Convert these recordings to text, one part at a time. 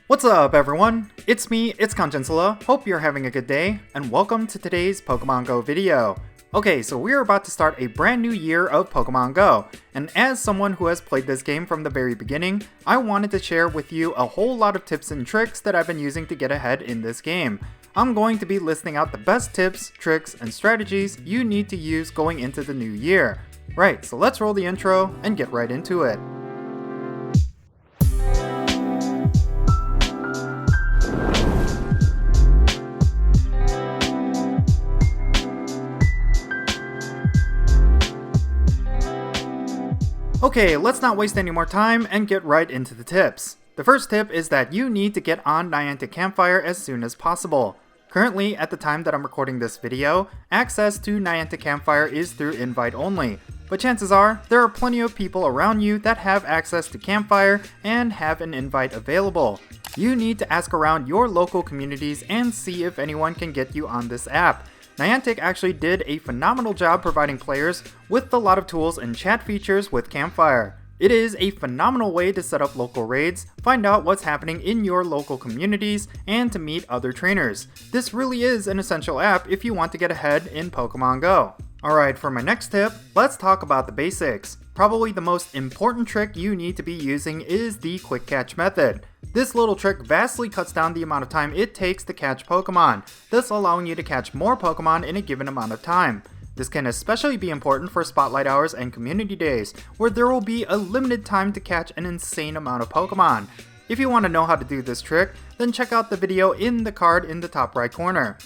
What's up everyone? It's me, it's Jinsula. Hope you're having a good day, and welcome to today's Pokemon Go video. Okay, so we're about to start a brand new year of Pokemon Go, and as someone who has played this game from the very beginning, I wanted to share with you a whole lot of tips and tricks that I've been using to get ahead in this game. I'm going to be listing out the best tips, tricks, and strategies you need to use going into the new year. Right, so let's roll the intro and get right into it. Okay, let's not waste any more time and get right into the tips. The first tip is that you need to get on Niantic Campfire as soon as possible. Currently, at the time that I'm recording this video, access to Niantic Campfire is through invite only, but chances are there are plenty of people around you that have access to Campfire and have an invite available. You need to ask around your local communities and see if anyone can get you on this app. Niantic actually did a phenomenal job providing players with a lot of tools and chat features with Campfire. It is a phenomenal way to set up local raids, find out what's happening in your local communities, and to meet other trainers. This really is an essential app if you want to get ahead in Pokemon Go. Alright, for my next tip, let's talk about the basics. Probably the most important trick you need to be using is the quick catch method. This little trick vastly cuts down the amount of time it takes to catch Pokemon, thus allowing you to catch more Pokemon in a given amount of time. This can especially be important for spotlight hours and community days, where there will be a limited time to catch an insane amount of Pokemon. If you want to know how to do this trick, then check out the video in the card in the top right corner.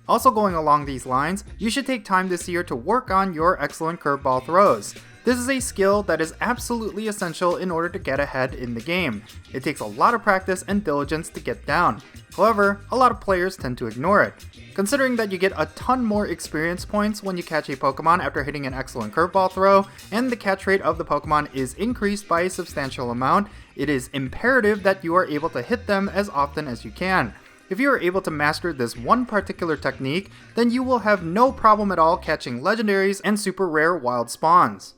Also going along these lines, you should take time this year to work on your excellent curveball throws. This is a skill that is absolutely essential in order to get ahead in the game. It takes a lot of practice and diligence to get down. However, a lot of players tend to ignore it. Considering that you get a ton more experience points when you catch a Pokemon after hitting an excellent curveball throw, and the catch rate of the Pokemon is increased by a substantial amount, it is imperative that you are able to hit them as often as you can. If you are able to master this one particular technique, then you will have no problem at all catching legendaries and super rare wild spawns.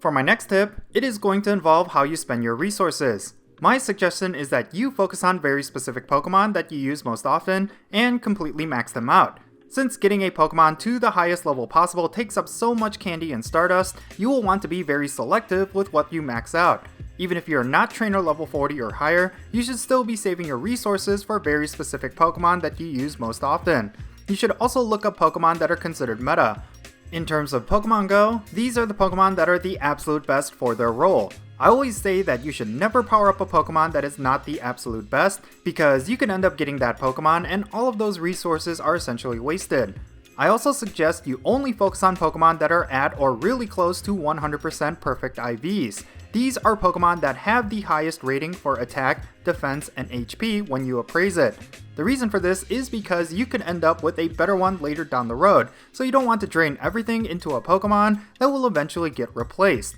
For my next tip, it is going to involve how you spend your resources. My suggestion is that you focus on very specific Pokemon that you use most often and completely max them out. Since getting a Pokemon to the highest level possible takes up so much candy and Stardust, you will want to be very selective with what you max out. Even if you're not trainer level 40 or higher, you should still be saving your resources for very specific Pokemon that you use most often. You should also look up Pokemon that are considered meta. In terms of Pokemon Go, these are the Pokemon that are the absolute best for their role. I always say that you should never power up a Pokemon that is not the absolute best, because you can end up getting that Pokemon and all of those resources are essentially wasted. I also suggest you only focus on Pokemon that are at or really close to 100% perfect IVs. These are Pokemon that have the highest rating for attack, defense, and HP when you appraise it. The reason for this is because you could end up with a better one later down the road, so you don't want to drain everything into a Pokemon that will eventually get replaced.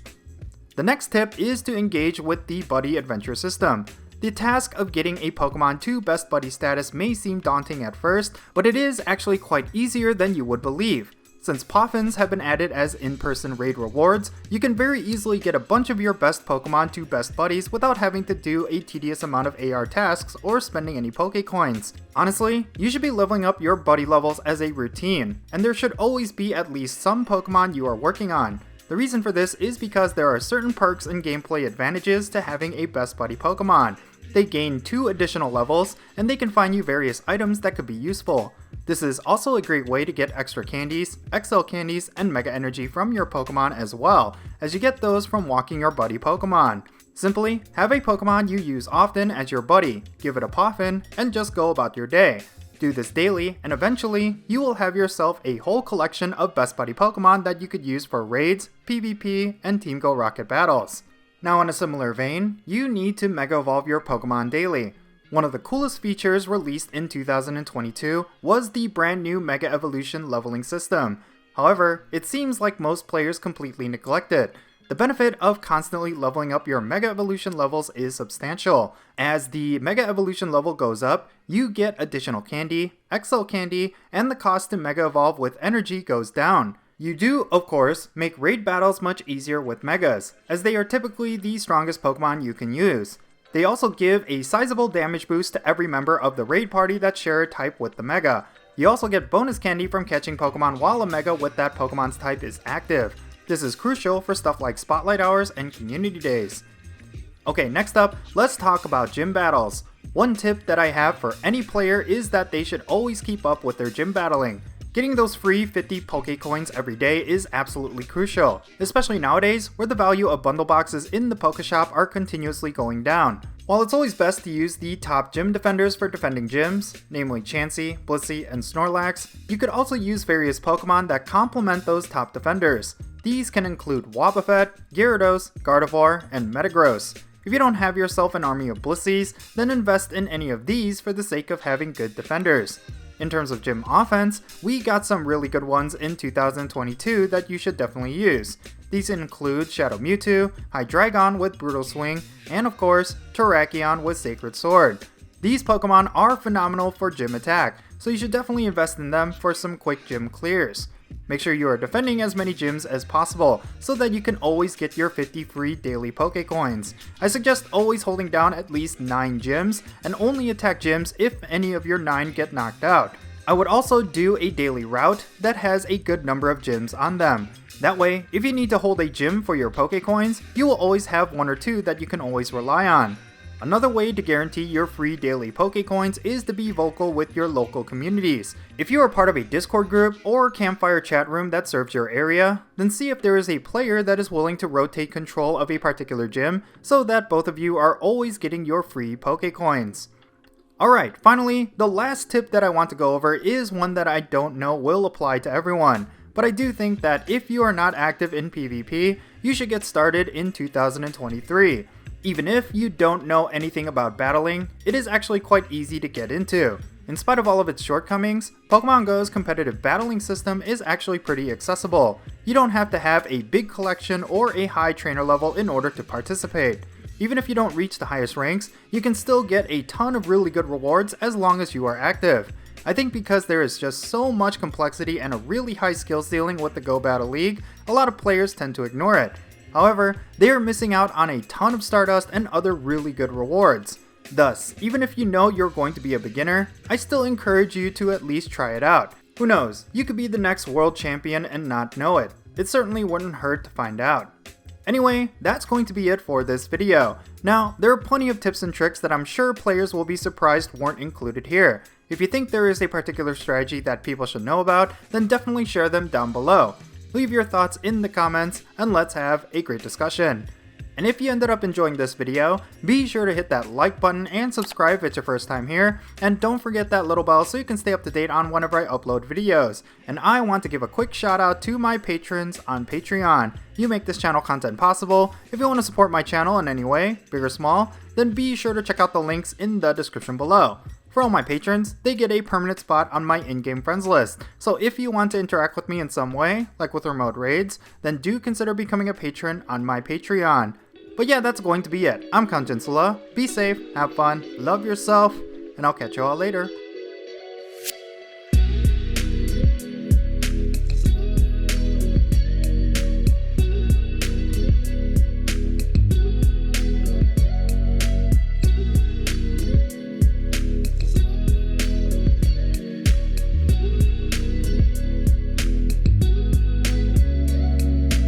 The next tip is to engage with the Buddy Adventure system. The task of getting a Pokemon to Best Buddy status may seem daunting at first, but it is actually quite easier than you would believe. Since Poffins have been added as in-person raid rewards, you can very easily get a bunch of your best Pokemon to Best Buddies without having to do a tedious amount of AR tasks or spending any Pokecoins. Honestly, you should be leveling up your buddy levels as a routine, and there should always be at least some Pokemon you are working on. The reason for this is because there are certain perks and gameplay advantages to having a Best Buddy Pokemon. They gain 2 additional levels, and they can find you various items that could be useful. This is also a great way to get extra candies, XL candies, and Mega Energy from your Pokemon as well, as you get those from walking your buddy Pokemon. Simply, have a Pokemon you use often as your buddy, give it a Poffin, and just go about your day. Do this daily, and eventually, you will have yourself a whole collection of Best Buddy Pokemon that you could use for raids, PvP, and Team Go Rocket battles. Now in a similar vein, you need to Mega Evolve your Pokemon daily. One of the coolest features released in 2022 was the brand new Mega Evolution leveling system. However, it seems like most players completely neglect it. The benefit of constantly leveling up your Mega Evolution levels is substantial. As the Mega Evolution level goes up, you get additional candy, XL candy, and the cost to Mega Evolve with energy goes down. You do, of course, make raid battles much easier with Megas, as they are typically the strongest Pokemon you can use. They also give a sizable damage boost to every member of the raid party that share a type with the Mega. You also get bonus candy from catching Pokemon while a Mega with that Pokemon's type is active. This is crucial for stuff like Spotlight Hours and Community Days. Okay, next up, let's talk about gym battles. One tip that I have for any player is that they should always keep up with their gym battling. Getting those free 50 Pokecoins every day is absolutely crucial, especially nowadays where the value of bundle boxes in the Pokeshop are continuously going down. While it's always best to use the top gym defenders for defending gyms, namely Chansey, Blissey, and Snorlax, you could also use various Pokemon that complement those top defenders. These can include Wobbuffet, Gyarados, Gardevoir, and Metagross. If you don't have yourself an army of Blisseys, then invest in any of these for the sake of having good defenders. In terms of gym offense, we got some really good ones in 2022 that you should definitely use. These include Shadow Mewtwo, Hydreigon with Brutal Swing, and of course, Terrakion with Sacred Sword. These Pokemon are phenomenal for gym attack, so you should definitely invest in them for some quick gym clears. Make sure you are defending as many gyms as possible, so that you can always get your 50 free daily Pokecoins. I suggest always holding down at least 9 gyms, and only attack gyms if any of your 9 get knocked out. I would also do a daily route that has a good number of gyms on them. That way, if you need to hold a gym for your Pokecoins, you will always have 1 or 2 that you can always rely on. Another way to guarantee your free daily Pokecoins is to be vocal with your local communities. If you are part of a Discord group or Campfire chat room that serves your area, then see if there is a player that is willing to rotate control of a particular gym so that both of you are always getting your free Pokecoins. Alright, finally, the last tip that I want to go over is one that I don't know will apply to everyone, but I do think that if you are not active in PvP, you should get started in 2023. Even if you don't know anything about battling, it is actually quite easy to get into. In spite of all of its shortcomings, Pokemon GO's competitive battling system is actually pretty accessible. You don't have to have a big collection or a high trainer level in order to participate. Even if you don't reach the highest ranks, you can still get a ton of really good rewards as long as you are active. I think because there is just so much complexity and a really high skill ceiling with the Go Battle League, a lot of players tend to ignore it. However, they are missing out on a ton of Stardust and other really good rewards. Thus, even if you know you're going to be a beginner, I still encourage you to at least try it out. Who knows, you could be the next world champion and not know it. It certainly wouldn't hurt to find out. Anyway, that's going to be it for this video. Now, there are plenty of tips and tricks that I'm sure players will be surprised weren't included here. If you think there is a particular strategy that people should know about, then definitely share them down below. Leave your thoughts in the comments and let's have a great discussion. And if you ended up enjoying this video, be sure to hit that like button and subscribe if it's your first time here, and don't forget that little bell so you can stay up to date on whenever I upload videos. And I want to give a quick shout out to my patrons on Patreon. You make this channel content possible. If you want to support my channel in any way, big or small, then be sure to check out the links in the description below. For all my patrons, they get a permanent spot on my in-game friends list, so if you want to interact with me in some way, like with remote raids, then do consider becoming a patron on my Patreon. But yeah, that's going to be it. I'm Jinsula. Be safe, have fun, love yourself, and I'll catch you all later.